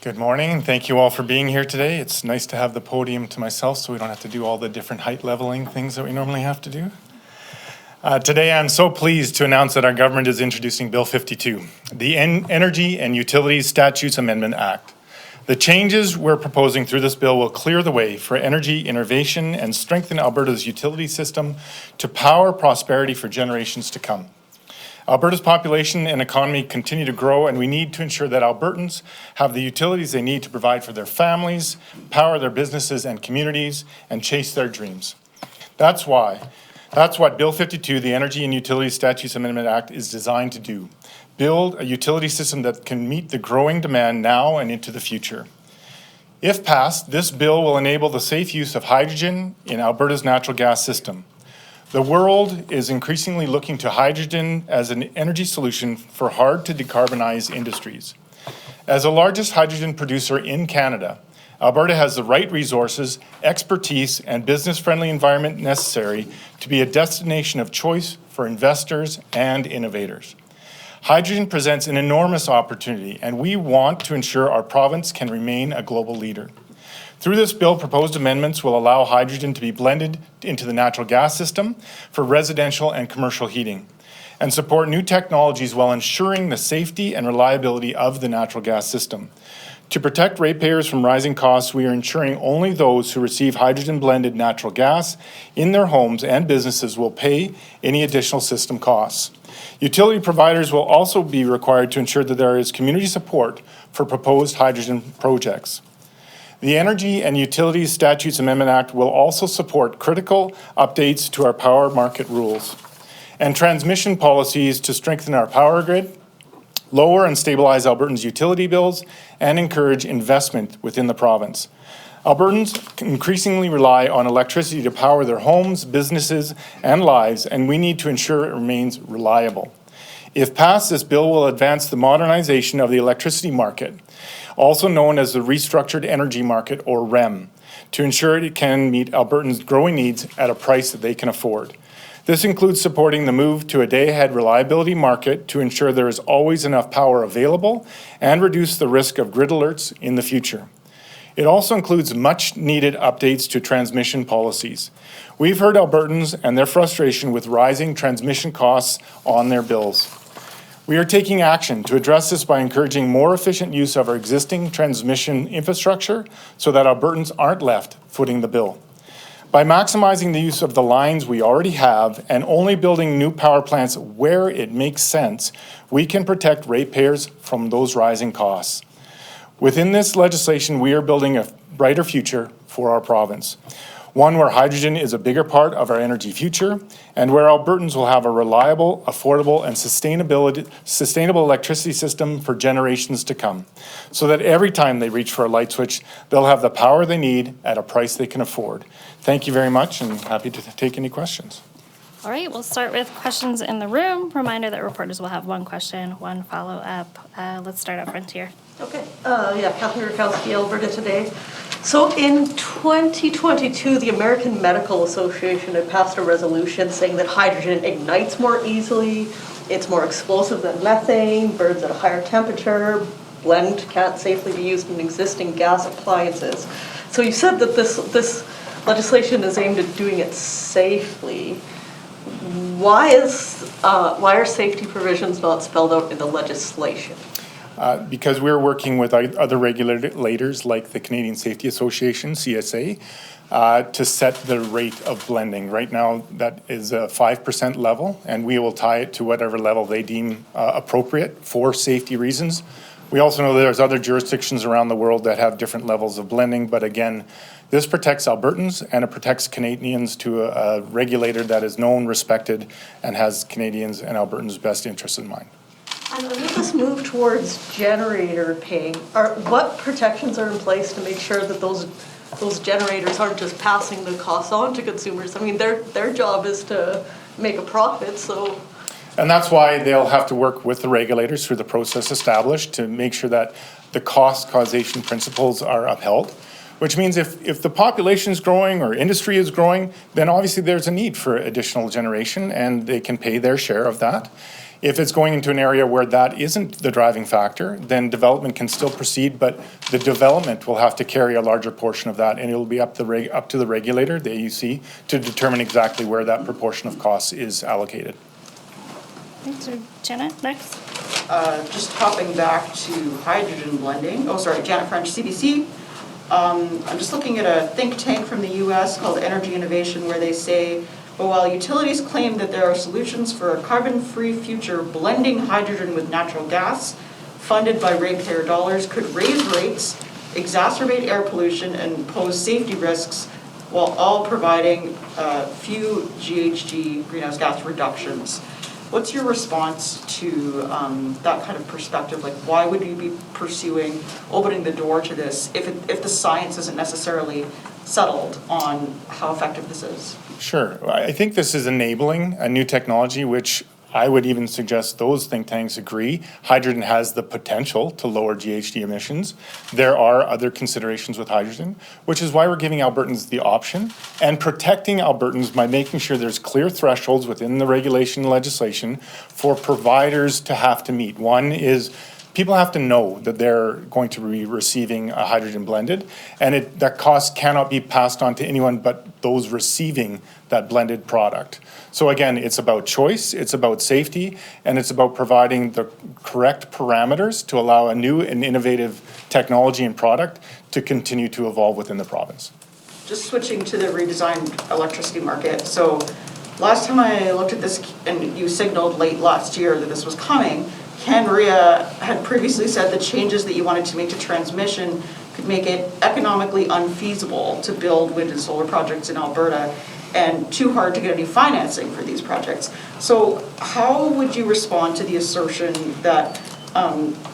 Good morning, and thank you all for being here today. It's nice to have the podium to myself so we don't have to do all the different height leveling things that we normally have to do. Today, I'm so pleased to announce that our government is introducing Bill 52, the Energy and Utilities Statutes Amendment Act. The changes we're proposing through this bill will clear the way for energy innovation and strengthen Alberta's utility system to power prosperity for generations to come. Alberta's population and economy continue to grow, and we need to ensure that Albertans have the utilities they need to provide for their families, power their businesses and communities, and chase their dreams. That's what Bill 52, the Energy and Utilities Statutes Amendment Act, is designed to do. Build a utility system that can meet the growing demand now and into the future. If passed, this bill will enable the safe use of hydrogen in Alberta's natural gas system. The world is increasingly looking to hydrogen as an energy solution for hard-to-decarbonize industries. As the largest hydrogen producer in Canada, Alberta has the right resources, expertise, and business-friendly environment necessary to be a destination of choice for investors and innovators. Hydrogen presents an enormous opportunity, and we want to ensure our province can remain a global leader. Through this bill, proposed amendments will allow hydrogen to be blended into the natural gas system for residential and commercial heating, and support new technologies while ensuring the safety and reliability of the natural gas system. To protect ratepayers from rising costs, we are ensuring only those who receive hydrogen-blended natural gas in their homes and businesses will pay any additional system costs. Utility providers will also be required to ensure that there is community support for proposed hydrogen projects. The Energy and Utilities Statutes Amendment Act will also support critical updates to our power market rules and transmission policies to strengthen our power grid, lower and stabilize Albertans' utility bills, and encourage investment within the province. Albertans increasingly rely on electricity to power their homes, businesses, and lives, and we need to ensure it remains reliable. If passed, this bill will advance the modernization of the electricity market, also known as the Restructured Energy Market, or REM, to ensure it can meet Albertans' growing needs at a price that they can afford. This includes supporting the move to a day-ahead reliability market to ensure there is always enough power available and reduce the risk of grid alerts in the future. It also includes much-needed updates to transmission policies. We've heard Albertans and their frustration with rising transmission costs on their bills. We are taking action to address this by encouraging more efficient use of our existing transmission infrastructure so that Albertans aren't left footing the bill. By maximizing the use of the lines we already have and only building new power plants where it makes sense, we can protect ratepayers from those rising costs. Within this legislation, we are building a brighter future for our province. One where hydrogen is a bigger part of our energy future, and where Albertans will have a reliable, affordable, and sustainable electricity system for generations to come, so that every time they reach for a light switch, they'll have the power they need at a price they can afford. Thank you very much, and happy to take any questions. All right, we'll start with questions in the room. Reminder that reporters will have one question, one follow-up. Let's start up front here. Okay, Catherine Rakowski, Alberta Today. So in 2022, the American Medical Association had passed a resolution saying that hydrogen ignites more easily, it's more explosive than methane, burns at a higher temperature, blend can't safely be used in existing gas appliances. So you said that this legislation is aimed at doing it safely. Why are safety provisions not spelled out in the legislation? Because we're working with other regulators like the Canadian Safety Association, CSA, to set the rate of blending. Right now, that is a 5% level, and we will tie it to whatever level they deem appropriate for safety reasons. We also know there's other jurisdictions around the world that have different levels of blending, but again, this protects Albertans and it protects Canadians to a regulator that is known, respected, and has Canadians and Albertans' best interests in mind. And with this move towards generator paying, what protections are in place to make sure that those generators aren't just passing the costs on to consumers? I mean, their job is to make a profit, so. And that's why they'll have to work with the regulators through the process established to make sure that the cost causation principles are upheld, which means if the population is growing or industry is growing, then obviously there's a need for additional generation and they can pay their share of that. If it's going into an area where that isn't the driving factor, then development can still proceed, but the development will have to carry a larger portion of that, and it'll be up to the regulator, the AUC, to determine exactly where that proportion of costs is allocated. Thanks, Janet, next. Just hopping back to hydrogen blending. Oh, sorry, Janet French, CBC. I'm just looking at a think tank from the US called Energy Innovation, where they say, well, while utilities claim that there are solutions for a carbon-free future, blending hydrogen with natural gas, funded by ratepayer dollars, could raise rates, exacerbate air pollution, and pose safety risks, while all providing few GHG, greenhouse gas reductions. What's your response to that kind of perspective? Like, why would you be pursuing opening the door to this if the science isn't necessarily settled on how effective this is? Sure. I think this is enabling a new technology, which I would even suggest those think tanks agree. Hydrogen has the potential to lower GHG emissions. There are other considerations with hydrogen, which is why we're giving Albertans the option and protecting Albertans by making sure there's clear thresholds within the regulation and legislation for providers to have to meet. One is people have to know that they're going to be receiving a hydrogen blended, and that cost cannot be passed on to anyone but those receiving that blended product. So again, it's about choice, it's about safety, and it's about providing the correct parameters to allow a new and innovative technology and product to continue to evolve within the province. Just switching to the redesigned electricity market. So last time I looked at this, and you signaled late last year that this was coming, Ken Maria had previously said the changes that you wanted to make to transmission could make it economically unfeasible to build wind and solar projects in Alberta, and too hard to get any financing for these projects. So how would you respond to the assertion that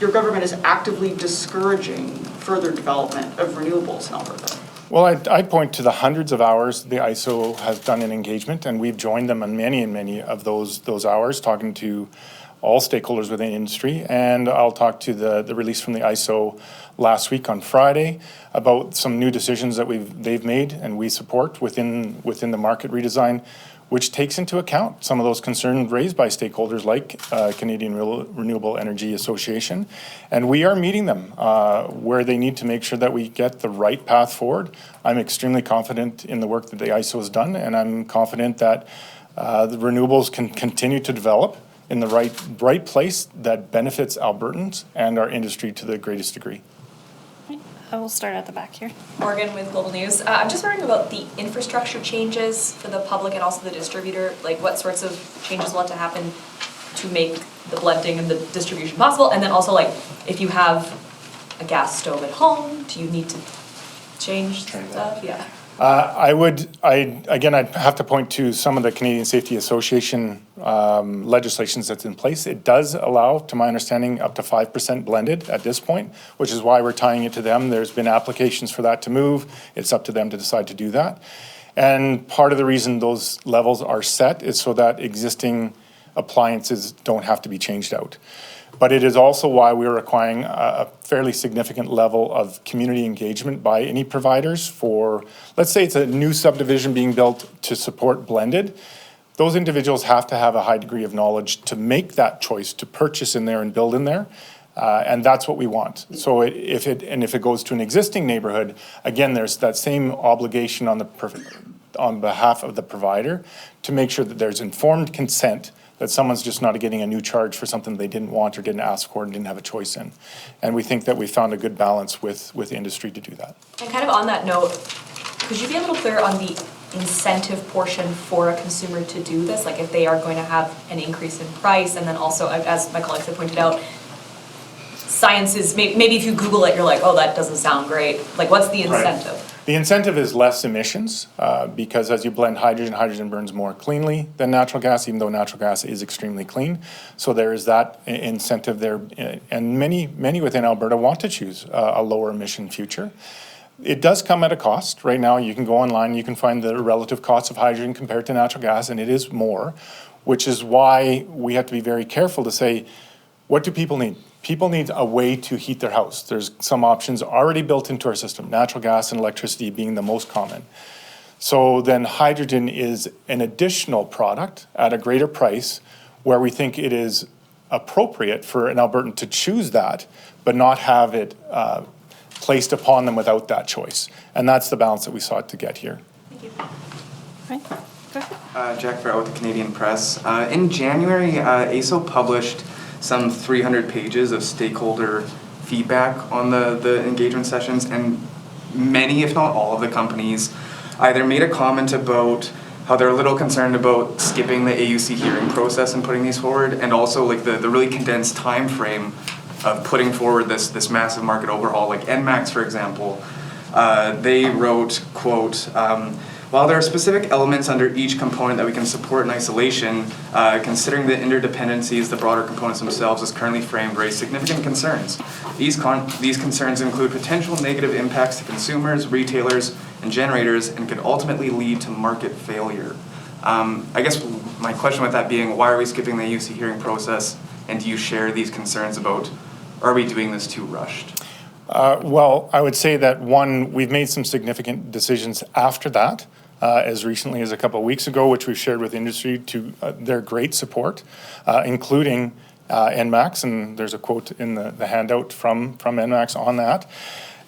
your government is actively discouraging further development of renewables in Alberta? Well, I'd point to the hundreds of hours the ISO has done in engagement, and we've joined them on many and many of those hours, talking to all stakeholders within industry. And I'll talk to the release from the ISO last week on Friday about some new decisions that they've made and we support within the market redesign, which takes into account some of those concerns raised by stakeholders like Canadian Renewable Energy Association. And we are meeting them where they need to make sure that we get the right path forward. I'm extremely confident in the work that the ISO has done, and I'm confident that the renewables can continue to develop in the right place that benefits Albertans and our industry to the greatest degree. I will start at the back here. Morgan with Global News. I'm just wondering about the infrastructure changes for the public and also the distributor. Like, what sorts of changes will have to happen to make the blending and the distribution possible? And then also, like, if you have a gas stove at home, do you need to change stuff? Yeah. I'd have to point to some of the Canadian Safety Association legislations that's in place. It does allow, to my understanding, up to 5% blended at this point, which is why we're tying it to them. There's been applications for that to move. It's up to them to decide to do that. And part of the reason those levels are set is so that existing appliances don't have to be changed out. But it is also why we're requiring a fairly significant level of community engagement by any providers for, let's say it's a new subdivision being built to support blended. Those individuals have to have a high degree of knowledge to make that choice to purchase in there and build in there. And that's what we want. So if it goes to an existing neighborhood, again, there's that same obligation on behalf of the provider to make sure that there's informed consent, that someone's just not getting a new charge for something they didn't want or didn't ask for and didn't have a choice in. And we think that we found a good balance with industry to do that. And kind of on that note, could you be a little clearer on the incentive portion for a consumer to do this? Like, if they are going to have an increase in price, and then also, as my colleagues have pointed out, science is, maybe if you Google it, you're like, oh, that doesn't sound great. Like, what's the incentive? Right. The incentive is less emissions because as you blend hydrogen, hydrogen burns more cleanly than natural gas, even though natural gas is extremely clean. So there is that incentive there. And many within Alberta want to choose a lower emission future. It does come at a cost. Right now, you can go online, you can find the relative cost of hydrogen compared to natural gas, and it is more, which is why we have to be very careful to say, what do people need? People need a way to heat their house. There's some options already built into our system, natural gas and electricity being the most common. So then hydrogen is an additional product at a greater price where we think it is appropriate for an Albertan to choose that, but not have it placed upon them without that choice. And that's the balance that we sought to get here. Right, go ahead. Jack Farrell with the Canadian Press. In January, ASO published some 300 pages of stakeholder feedback on the engagement sessions, and many, if not all, of the companies either made a comment about how they're a little concerned about skipping the AUC hearing process and putting these forward, and also like the really condensed time frame of putting forward this massive market overhaul. Like NMAX, for example, they wrote, quote, while there are specific elements under each component that we can support in isolation, considering the interdependencies, the broader components themselves as currently framed raise significant concerns. These concerns include potential negative impacts to consumers, retailers, and generators, and could ultimately lead to market failure. I guess my question with that being, why are we skipping the AUC hearing process, and do you share these concerns about, are we doing this too rushed? Well, I would say that one, we've made some significant decisions after that, as recently as a couple of weeks ago, which we've shared with industry to their great support, including NMAX, and there's a quote in the handout from NMAX on that.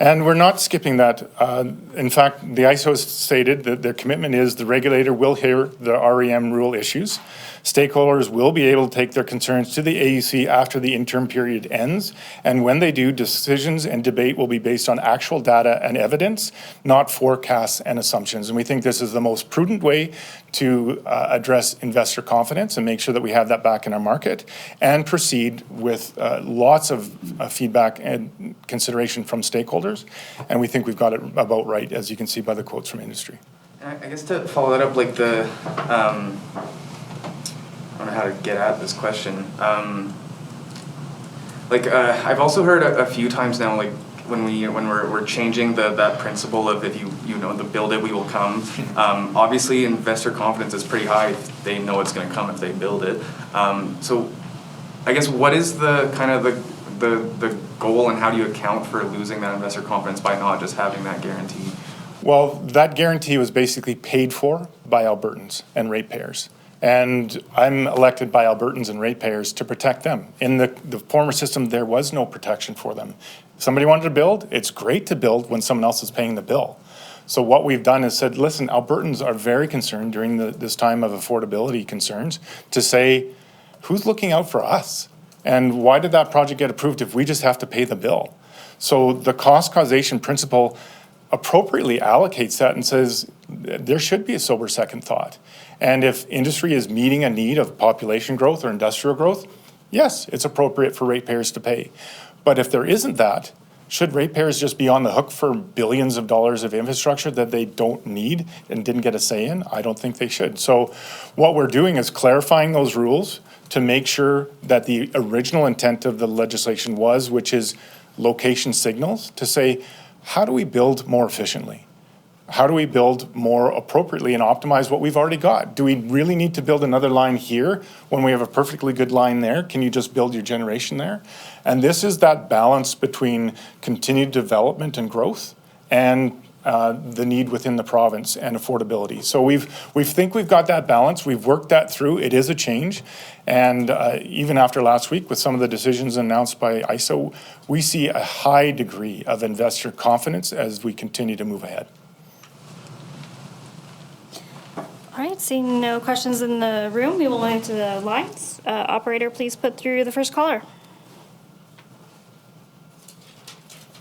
And we're not skipping that. In fact, the ISO has stated that their commitment is the regulator will hear the REM rule issues. Stakeholders will be able to take their concerns to the AUC after the interim period ends. And when they do, decisions and debate will be based on actual data and evidence, not forecasts and assumptions. And we think this is the most prudent way to address investor confidence and make sure that we have that back in our market and proceed with lots of feedback and consideration from stakeholders. And we think we've got it about right, as you can see by the quotes from industry. I guess to follow that up, like I don't know how to get at this question. I've also heard a few times now, like when we're changing that principle of if you know the build it, we will come. Obviously, investor confidence is pretty high. They know it's going to come if they build it. So, I guess what is the kind of the goal, and how do you account for losing that investor confidence by not just having that guarantee? Well, that guarantee was basically paid for by Albertans and ratepayers. And I'm elected by Albertans and ratepayers to protect them. In the former system, there was no protection for them. If somebody wanted to build, it's great to build when someone else is paying the bill. So what we've done is said, listen, Albertans are very concerned during this time of affordability concerns to say, who's looking out for us? And why did that project get approved if we just have to pay the bill? So the cost causation principle appropriately allocates that and says there should be a sober second thought. And if industry is meeting a need of population growth or industrial growth, yes, it's appropriate for ratepayers to pay. But if there isn't that, should ratepayers just be on the hook for billions of dollars of infrastructure that they don't need and didn't get a say in? I don't think they should. So what we're doing is clarifying those rules to make sure that the original intent of the legislation was, which is location signals, to say, how do we build more efficiently? How do we build more appropriately and optimize what we've already got? Do we really need to build another line here when we have a perfectly good line there? Can you just build your generation there? And this is that balance between continued development and growth and the need within the province and affordability. So we think we've got that balance. We've worked that through. It is a change. And even after last week with some of the decisions announced by ISO, we see a high degree of investor confidence as we continue to move ahead. All right, seeing no questions in the room, we will move to the lines. Operator, please put through the first caller.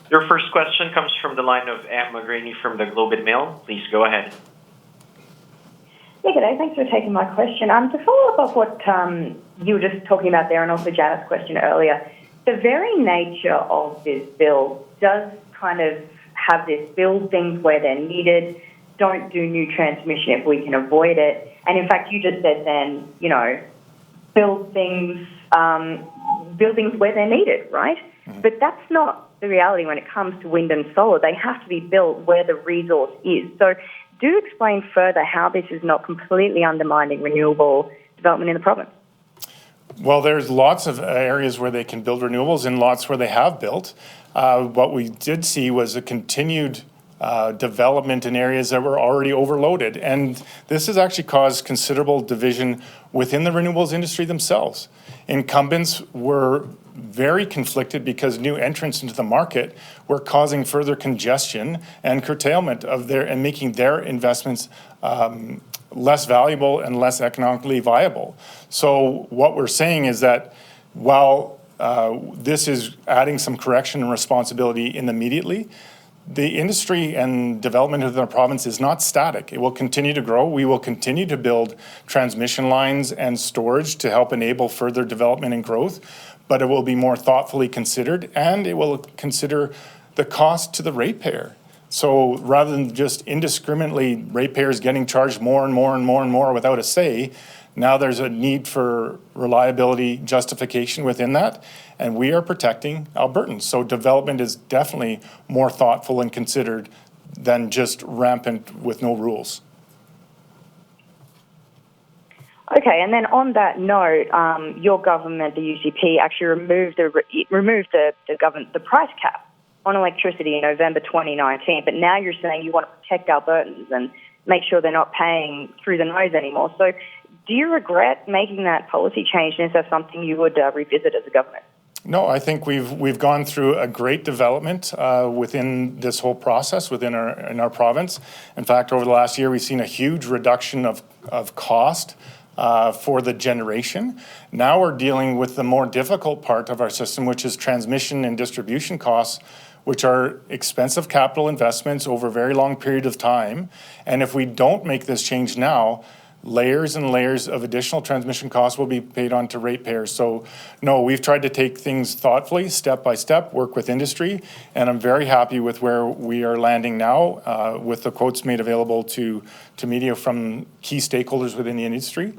Your first question comes from the line of Anne McGraney from the Globe and Mail. Please go ahead. Yeah, good day. Thanks for taking my question. To follow up on what you were just talking about there, and also Janet's question earlier, the very nature of this bill does kind of have this build things where they're needed, don't do new transmission if we can avoid it. And in fact, you just said then, build things where they're needed, right? Mm-hmm. But that's not the reality when it comes to wind and solar. They have to be built where the resource is. So do explain further how this is not completely undermining renewable development in the province. Well, there's lots of areas where they can build renewables and lots where they have built. What we did see was a continued development in areas that were already overloaded. And this has actually caused considerable division within the renewables industry themselves. Incumbents were very conflicted because new entrants into the market were causing further congestion and curtailment of and making their investments less valuable and less economically viable. So what we're saying is that while this is adding some correction and responsibility immediately, the industry and development of the province is not static. It will continue to grow. We will continue to build transmission lines and storage to help enable further development and growth, but it will be more thoughtfully considered, and it will consider the cost to the ratepayer. So rather than just indiscriminately ratepayers getting charged more and more and more and more without a say, now there's a need for reliability justification within that, and we are protecting Albertans. So development is definitely more thoughtful and considered than just rampant with no rules. Okay, and then on that note, your government, the UCP, actually removed the price cap on electricity in November 2019, but now you're saying you want to protect Albertans and make sure they're not paying through the nose anymore. So do you regret making that policy change, and is that something you would revisit as a government? No, I think we've gone through a great development within this whole process in our province. In fact, over the last year, we've seen a huge reduction of cost for the generation. Now we're dealing with the more difficult part of our system, which is transmission and distribution costs, which are expensive capital investments over a very long period of time. And if we don't make this change now, layers and layers of additional transmission costs will be paid on to ratepayers. So no, we've tried to take things thoughtfully, step by step, work with industry, and I'm very happy with where we are landing now with the quotes made available to media from key stakeholders within the industry.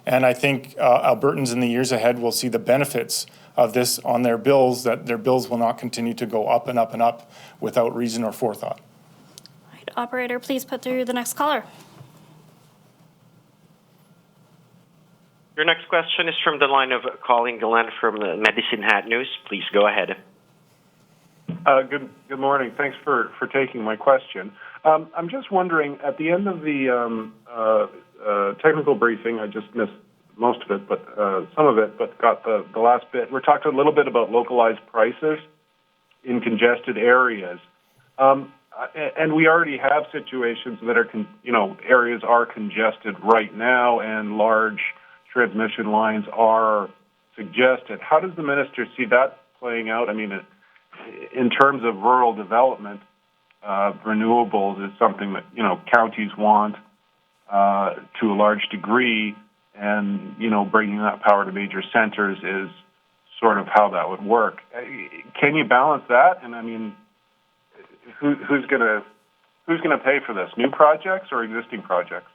And I think Albertans in the years ahead will see the benefits of this on their bills, that their bills will not continue to go up and up and up without reason or forethought. All right, operator, please put through the next caller. Your next question is from the line of Colin Gillen from the Medicine Hat News. Please go ahead. Good morning. Thanks for taking my question. I'm just wondering, at the end of the technical briefing, I just missed most of it, but some of it, but got the last bit. We're talking a little bit about localized prices in congested areas. And we already have situations that are, areas are congested right now and large transmission lines are suggested. How does the minister see that playing out? I mean, in terms of rural development, renewables is something that, counties want to a large degree, and, bringing that power to major centers is sort of how that would work. Can you balance that? And I mean, who's going to pay for this? New projects or existing projects?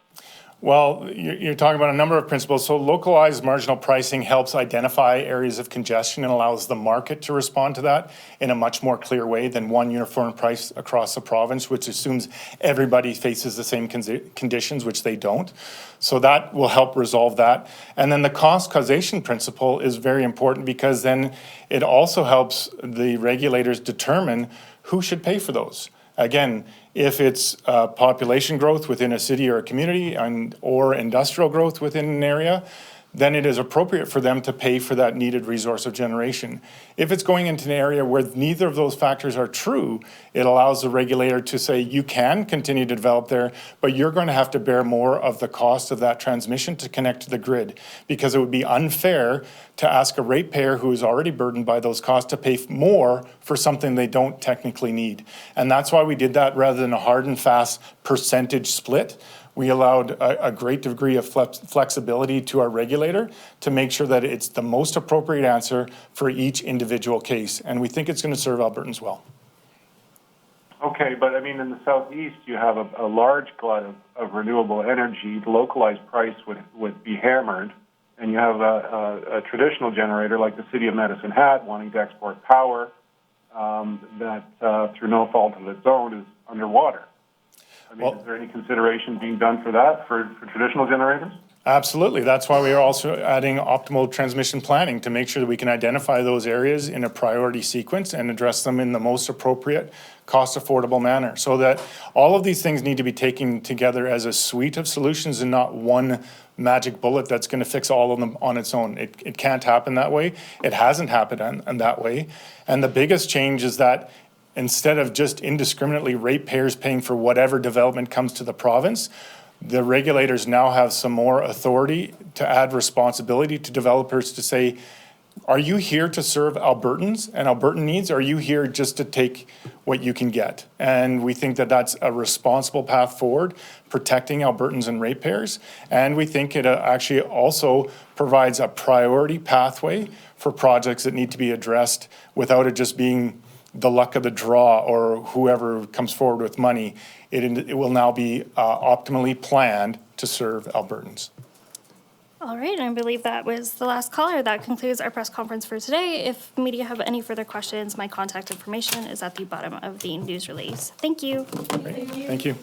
Well, you're talking about a number of principles. So localized marginal pricing helps identify areas of congestion and allows the market to respond to that in a much more clear way than one uniform price across the province, which assumes everybody faces the same conditions, which they don't. So that will help resolve that. And then the cost causation principle is very important, because then it also helps the regulators determine who should pay for those. Again, if it's population growth within a city or a community or industrial growth within an area, then it is appropriate for them to pay for that needed resource of generation. If it's going into an area where neither of those factors are true, it allows the regulator to say, you can continue to develop there, but you're going to have to bear more of the cost of that transmission to connect to the grid, because it would be unfair to ask a ratepayer who is already burdened by those costs to pay more for something they don't technically need. And that's why we did that rather than a hard and fast percentage split. We allowed a great degree of flexibility to our regulator to make sure that it's the most appropriate answer for each individual case. And we think it's going to serve Albertans well. Okay, but I mean, in the southeast, you have a large glut of renewable energy. The localized price would be hammered. And you have a traditional generator like the city of Medicine Hat wanting to export power that, through no fault of its own, is underwater. I mean, is there any consideration being done for that, for traditional generators? Absolutely. That's why we are also adding optimal transmission planning to make sure that we can identify those areas in a priority sequence and address them in the most appropriate, cost-affordable manner. So that all of these things need to be taken together as a suite of solutions and not one magic bullet that's going to fix all of them on its own. It can't happen that way. It hasn't happened in that way. And the biggest change is that instead of just indiscriminately ratepayers paying for whatever development comes to the province, the regulators now have some more authority to add responsibility to developers to say, are you here to serve Albertans and Albertan needs? Or are you here just to take what you can get? And we think that that's a responsible path forward, protecting Albertans and ratepayers. And we think it actually also provides a priority pathway for projects that need to be addressed without it just being the luck of the draw or whoever comes forward with money. It will now be optimally planned to serve Albertans. All right, I believe that was the last caller. That concludes our press conference for today. If media have any further questions, my contact information is at the bottom of the news release. Thank you. Thank you.